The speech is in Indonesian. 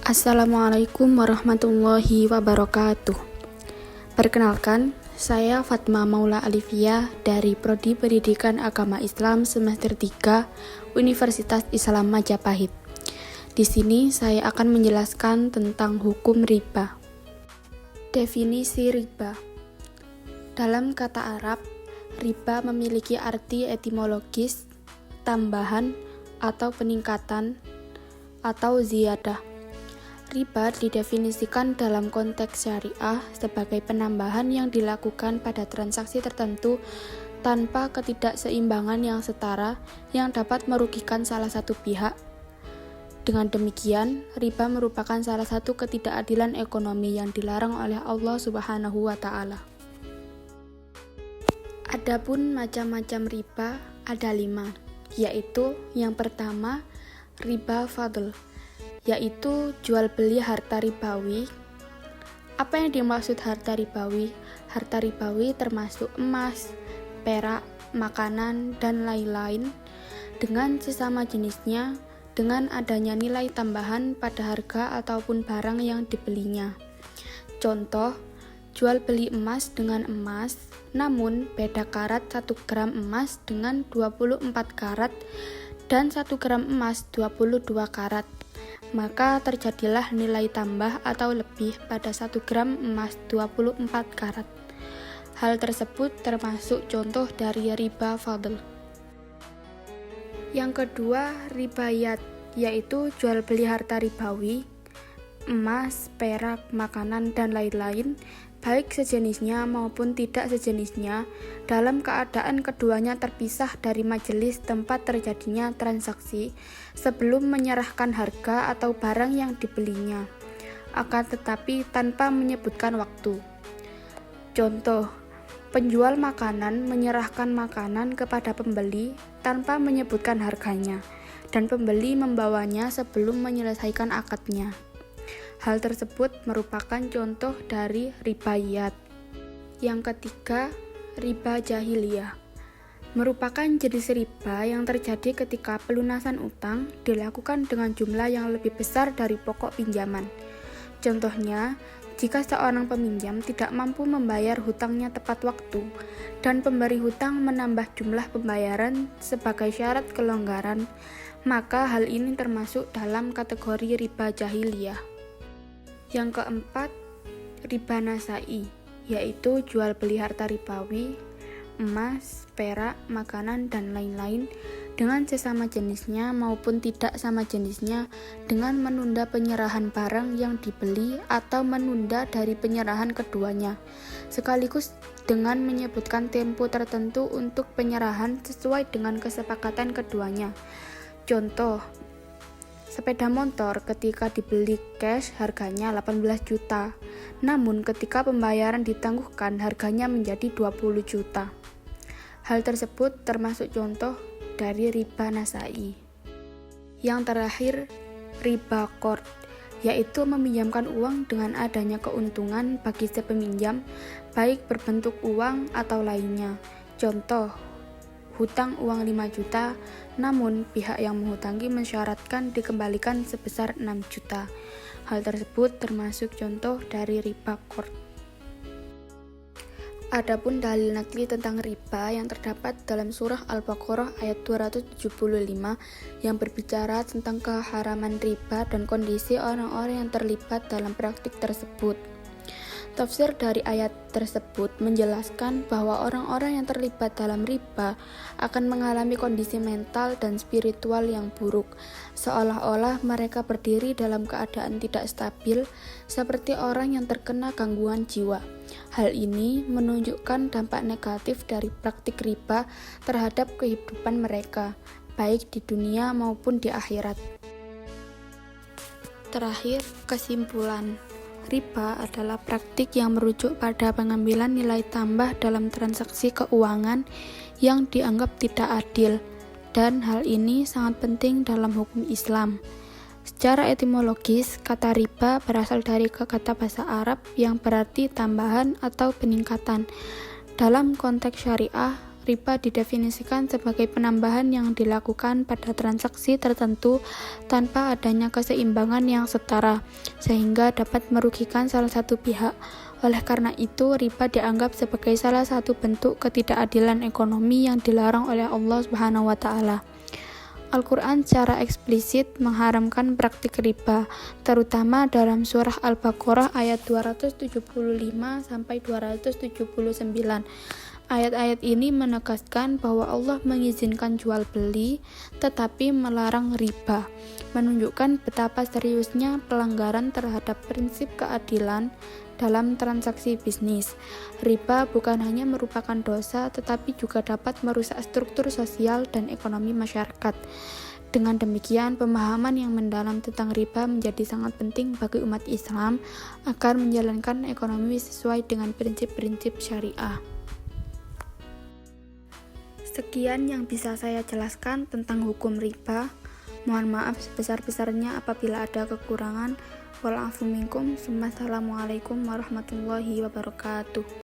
Assalamualaikum warahmatullahi wabarakatuh. Perkenalkan, saya Fatma Maula Alifia dari Prodi Pendidikan Agama Islam semester 3 Universitas Islam Majapahit. Di sini saya akan menjelaskan tentang hukum riba. Definisi riba. Dalam kata Arab, riba memiliki arti etimologis, tambahan atau peningkatan atau ziyadah. Riba didefinisikan dalam konteks syariah sebagai penambahan yang dilakukan pada transaksi tertentu tanpa ketidakseimbangan yang setara yang dapat merugikan salah satu pihak. Dengan demikian, riba merupakan salah satu ketidakadilan ekonomi yang dilarang oleh Allah Subhanahu wa Ta'ala. Adapun macam-macam riba ada 5, yaitu yang pertama, riba fadl, yaitu jual beli harta ribawi. Apa yang dimaksud harta ribawi? Harta ribawi termasuk emas, perak, makanan, dan lain-lain dengan sesama jenisnya dengan adanya nilai tambahan pada harga ataupun barang yang dibelinya. Contoh, jual beli emas dengan emas, namun beda karat 1 gram emas dengan 24 karat dan 1 gram emas 22 karat. Maka terjadilah nilai tambah atau lebih pada 1 gram emas 24 karat. Hal tersebut termasuk contoh dari riba fadl. Yang kedua, ribayat, yaitu jual beli harta ribawi, emas, perak, makanan, dan lain-lain, baik sejenisnya maupun tidak sejenisnya, dalam keadaan keduanya terpisah dari majelis tempat terjadinya transaksi sebelum menyerahkan harga atau barang yang dibelinya, akan tetapi tanpa menyebutkan waktu. Contoh, penjual makanan menyerahkan makanan kepada pembeli tanpa menyebutkan harganya, dan pembeli membawanya sebelum menyelesaikan akadnya. Hal tersebut merupakan contoh dari ribayat. Yang ketiga, riba jahiliyah. Merupakan jenis riba yang terjadi ketika pelunasan utang dilakukan dengan jumlah yang lebih besar dari pokok pinjaman. Contohnya, jika seorang peminjam tidak mampu membayar hutangnya tepat waktu dan pemberi hutang menambah jumlah pembayaran sebagai syarat kelonggaran, maka hal ini termasuk dalam kategori riba jahiliyah. Yang keempat, riba nasai, yaitu jual beli harta ribawi, emas, perak, makanan, dan lain-lain dengan sesama jenisnya maupun tidak sama jenisnya dengan menunda penyerahan barang yang dibeli atau menunda dari penyerahan keduanya, sekaligus dengan menyebutkan tempo tertentu untuk penyerahan sesuai dengan kesepakatan keduanya. Contoh, sepeda motor ketika dibeli cash harganya 18 juta, namun ketika pembayaran ditangguhkan harganya menjadi 20 juta. Hal tersebut termasuk contoh dari riba nasai. Yang terakhir, riba qard, yaitu meminjamkan uang dengan adanya keuntungan bagi si peminjam, baik berbentuk uang atau lainnya. Contoh, hutang uang 5 juta, namun pihak yang menghutangi mensyaratkan dikembalikan sebesar 6 juta. Hal tersebut termasuk contoh dari riba qard. Adapun dalil nakli tentang riba yang terdapat dalam surah Al-Baqarah ayat 275 yang berbicara tentang keharaman riba dan kondisi orang-orang yang terlibat dalam praktik tersebut. Tafsir dari ayat tersebut menjelaskan bahwa orang-orang yang terlibat dalam riba akan mengalami kondisi mental dan spiritual yang buruk, seolah-olah mereka berdiri dalam keadaan tidak stabil, seperti orang yang terkena gangguan jiwa. Hal ini menunjukkan dampak negatif dari praktik riba terhadap kehidupan mereka, baik di dunia maupun di akhirat. Terakhir, kesimpulan. Riba adalah praktik yang merujuk pada pengambilan nilai tambah dalam transaksi keuangan yang dianggap tidak adil, dan hal ini sangat penting dalam hukum Islam. Secara etimologis, kata riba berasal dari kata bahasa Arab yang berarti tambahan atau peningkatan. Dalam konteks syariah, riba didefinisikan sebagai penambahan yang dilakukan pada transaksi tertentu tanpa adanya keseimbangan yang setara, sehingga dapat merugikan salah satu pihak. Oleh karena itu, riba dianggap sebagai salah satu bentuk ketidakadilan ekonomi yang dilarang oleh Allah Subhanahu wa Ta'ala. Al-Quran secara eksplisit mengharamkan praktik riba, terutama dalam surah Al-Baqarah ayat 275-279. Ayat-ayat ini menegaskan bahwa Allah mengizinkan jual beli, tetapi melarang riba, menunjukkan betapa seriusnya pelanggaran terhadap prinsip keadilan dalam transaksi bisnis. Riba bukan hanya merupakan dosa, tetapi juga dapat merusak struktur sosial dan ekonomi masyarakat. Dengan demikian, pemahaman yang mendalam tentang riba menjadi sangat penting bagi umat Islam agar menjalankan ekonomi sesuai dengan prinsip-prinsip syariah. Sekian yang bisa saya jelaskan tentang hukum riba. Mohon maaf sebesar-besarnya apabila ada kekurangan. Wal afu minkum. Wassalamualaikum warahmatullahi wabarakatuh.